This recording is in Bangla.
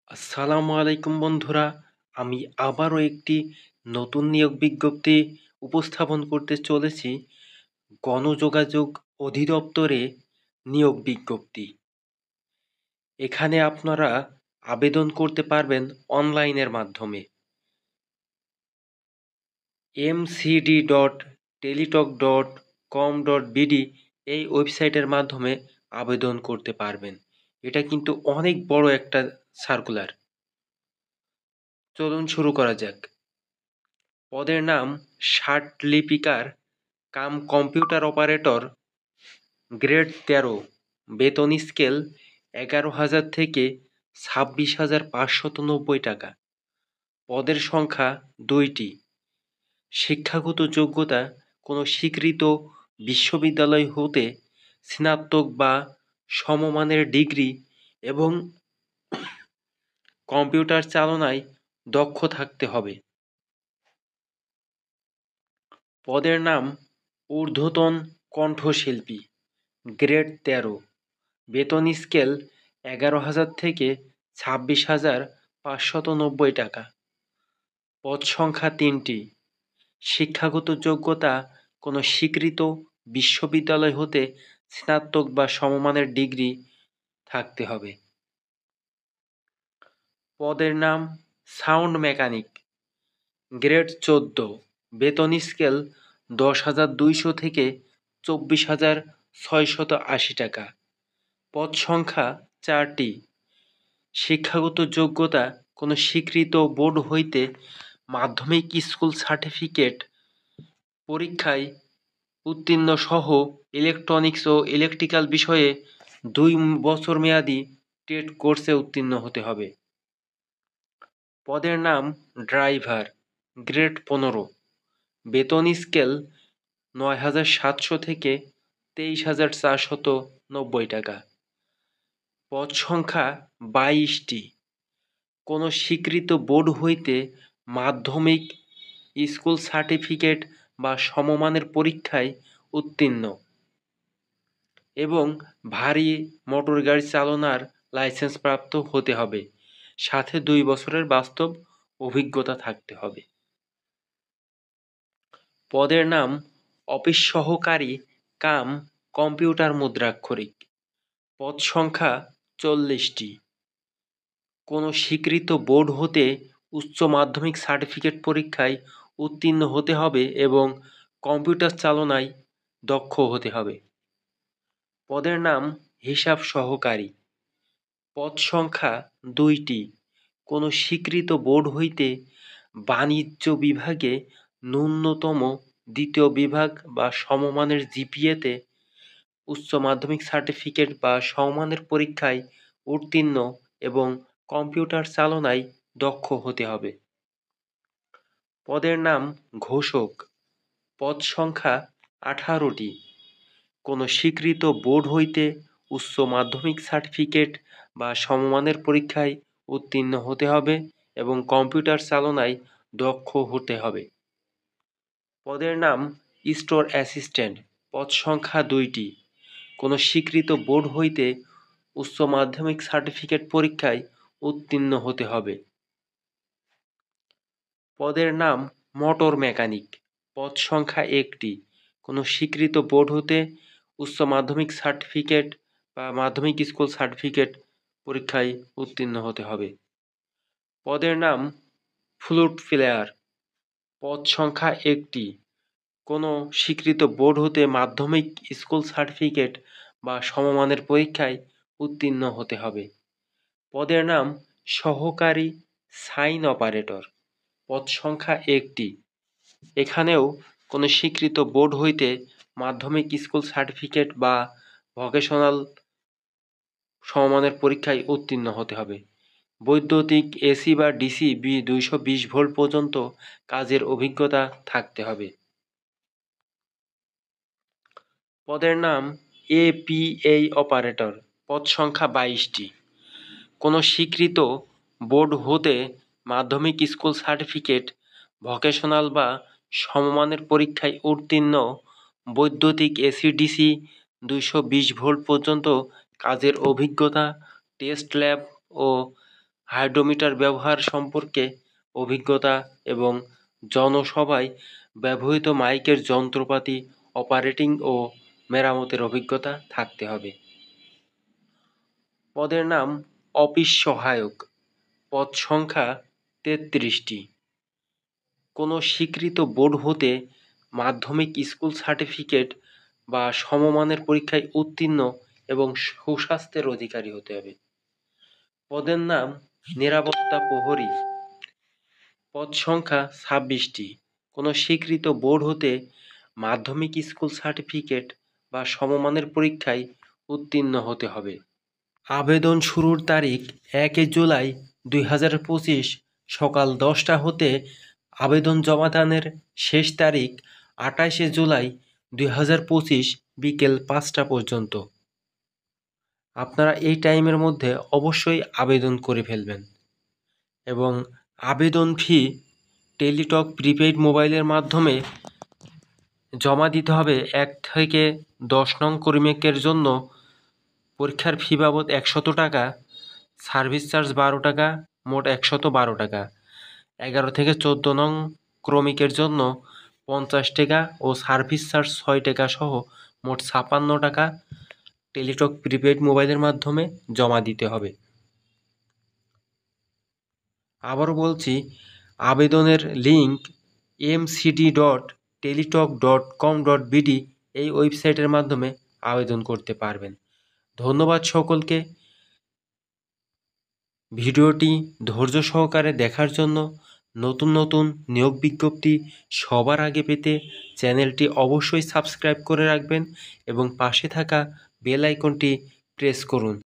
আসসালামু আলাইকুম বন্ধুরা, আমি আবারও একটি নতুন নিয়োগ বিজ্ঞপ্তি উপস্থাপন করতে চলেছি। গণযোগাযোগ অধিদপ্তরে নিয়োগ বিজ্ঞপ্তি। এখানে আপনারা আবেদন করতে পারবেন অনলাইনের মাধ্যমে। mcd.teletalk.com.bd এই ওয়েবসাইটের মাধ্যমে আবেদন করতে পারবেন। এটা কিন্তু অনেক বড় একটা সার্কুলার। চলুন শুরু করা যাক। পদের নাম ষাট লিপিকার কাম কম্পিউটার অপারেটর, গ্রেড 13, বেতন স্কেল 11,000 থেকে 26,590 টাকা। পদের সংখ্যা 2টি। শিক্ষাগত যোগ্যতা কোনো স্বীকৃত বিশ্ববিদ্যালয় হতে স্নাতক বা সমমানের ডিগ্রি এবং কম্পিউটার চালনায় দক্ষ থাকতে হবে। পদের নাম ঊর্ধ্বতন কণ্ঠশিল্পী, গ্রেড 13, বেতন স্কেল 11,000 থেকে 26,590 টাকা। পদ সংখ্যা 3টি। শিক্ষাগত যোগ্যতা কোনো স্বীকৃত বিশ্ববিদ্যালয় হতে স্নাতক বা সমমানের ডিগ্রি থাকতে হবে। পদের নাম সাউন্ড মেকানিক, গ্রেড 14, বেতন স্কেল 10,200 থেকে 24,680 টাকা। পদ সংখ্যা 4টি। শিক্ষাগত যোগ্যতা কোনো স্বীকৃত বোর্ড হইতে মাধ্যমিক স্কুল সার্টিফিকেট পরীক্ষায় উত্তীর্ণ সহ ইলেকট্রনিক্স ও ইলেকট্রিক্যাল বিষয়ে 2 বছর মেয়াদী টেট কোর্সে উত্তীর্ণ হতে হবে। পদের নাম ড্রাইভার, গ্রেড 15, বেতন স্কেল 9,700 থেকে 23,490 টাকা। পদ সংখ্যা 22টি। কোনো স্বীকৃত বোর্ড হইতে মাধ্যমিক স্কুল সার্টিফিকেট বা সমমানের পরীক্ষায় উত্তীর্ণ এবং ভারী মোটরগাড়ি চালনার লাইসেন্স প্রাপ্ত হতে হবে, সাথে 2 বছরের বাস্তব অভিজ্ঞতা থাকতে হবে। পদের নাম অফিস সহকারী কাম কম্পিউটার মুদ্রাক্ষরিক। পদ সংখ্যা 40টি। কোনো স্বীকৃত বোর্ড হতে উচ্চ মাধ্যমিক সার্টিফিকেট পরীক্ষায় উত্তীর্ণ হতে হবে এবং কম্পিউটার চালনায় দক্ষ হতে হবে। পদের নাম হিসাব সহকারী। পদ সংখ্যা 2টি। কোনো স্বীকৃত বোর্ড হইতে বাণিজ্য বিভাগে ন্যূনতম 2য় বিভাগ বা সমমানের জিপিএতে উচ্চ মাধ্যমিক সার্টিফিকেট বা সমমানের পরীক্ষায় উত্তীর্ণ এবং কম্পিউটার চালনায় দক্ষ হতে হবে। পদের নাম ঘোষক। পদ সংখ্যা 18টি। কোনো স্বীকৃত বোর্ড হইতে উচ্চ মাধ্যমিক সার্টিফিকেট বা সমমানের পরীক্ষায় উত্তীর্ণ হতে হবে এবং কম্পিউটার চালনায় দক্ষ হতে হবে। পদের নাম স্টোর অ্যাসিস্ট্যান্ট। পদ সংখ্যা 2টি। কোনো স্বীকৃত বোর্ড হইতে উচ্চ মাধ্যমিক সার্টিফিকেট পরীক্ষায় উত্তীর্ণ হতে হবে। পদের নাম মোটর মেকানিক। পদ সংখ্যা 1টি। কোনো স্বীকৃত বোর্ড হতে উচ্চ মাধ্যমিক সার্টিফিকেট বা মাধ্যমিক স্কুল সার্টিফিকেট পরীক্ষায় উত্তীর্ণ হতে হবে। পদের নাম ফ্লুট প্লেয়ার। পদ সংখ্যা 1টি। কোনো স্বীকৃত বোর্ড হতে মাধ্যমিক স্কুল সার্টিফিকেট বা সমমানের পরীক্ষায় উত্তীর্ণ হতে হবে। পদের নাম সহকারী সাইন অপারেটর। পদ সংখ্যা 1টি। এখানেও কোনো স্বীকৃত বোর্ড হইতে মাধ্যমিক স্কুল সার্টিফিকেট বা ভোকেশনাল সমমানের পরীক্ষায় উত্তীর্ণ হতে হবে। বৈদ্যুতিক এসি বা ডিসি 220 ভোল্ট পর্যন্ত কাজের অভিজ্ঞতা থাকতে হবে। পদের নাম এপিএ অপারেটর। পদ সংখ্যা 22টি। কোনো স্বীকৃত বোর্ড হতে মাধ্যমিক স্কুল সার্টিফিকেট, ভোকেশনাল বা সমমানের পরীক্ষায় উত্তীর্ণ, বৈদ্যুতিক এসি ডিসি 220 ভোল্ট পর্যন্ত কাজের অভিজ্ঞতা, টেস্ট ল্যাব ও হাইড্রোমিটার ব্যবহার সম্পর্কে অভিজ্ঞতা এবং জনসভায় ব্যবহৃত মাইকের যন্ত্রপাতি অপারেটিং ও মেরামতের অভিজ্ঞতা থাকতে হবে। পদের নাম অফিস সহায়ক, পদ সংখ্যা ৩৩টি। কোনো স্বীকৃত বোর্ড হতে মাধ্যমিক স্কুল সার্টিফিকেট বা সমমানের পরীক্ষায় উত্তীর্ণ এবং সুস্বাস্থ্যের অধিকারী হতে হবে। পদের নাম নিরাপত্তা প্রহরী, পদ সংখ্যা ২৬টি। কোনো স্বীকৃত বোর্ড হতে মাধ্যমিক স্কুল সার্টিফিকেট বা সমমানের পরীক্ষায় উত্তীর্ণ হতে হবে। আবেদন শুরুর তারিখ ১ জুলাই ২০২৫ সকাল ১০টা হতে আবেদন জমাদানের শেষ তারিখ ২৮ জুলাই ২০২৫ বিকেল ৫টা পর্যন্ত। আপনারা এই টাইমের মধ্যে অবশ্যই আবেদন করে ফেলবেন এবং আবেদন ফি টেলিটক প্রিপেইড মোবাইলের মাধ্যমে জমা দিতে হবে। ১ থেকে ১০ নং ক্রমিকের জন্য পরীক্ষার ফি বাবদ ১০০ টাকা, সার্ভিস চার্জ ১২ টাকা, মোট ১১২ টাকা। ১১ থেকে ১৪ নং ক্রমিকের জন্য ৫০ টাকা ও সার্ভিস চার্জ ৬ টাকা সহ মোট ৫৬ টাকা টেলিটক প্রিপেইড মোবাইলের মাধ্যমে জমা দিতে হবে। আবারও বলছি, আবেদনের লিঙ্ক mcd.teletalk.com.bd এই ওয়েবসাইটের মাধ্যমে আবেদন করতে পারবেন। ধন্যবাদ সকলকে ভিডিওটি ধৈর্য সহকারে দেখার জন্য। নতুন নতুন নিয়োগ বিজ্ঞপ্তি সবার আগে পেতে চ্যানেলটি অবশ্যই সাবস্ক্রাইব করে রাখবেন এবং পাশে থাকা বেল আইকনটি প্রেস করুন।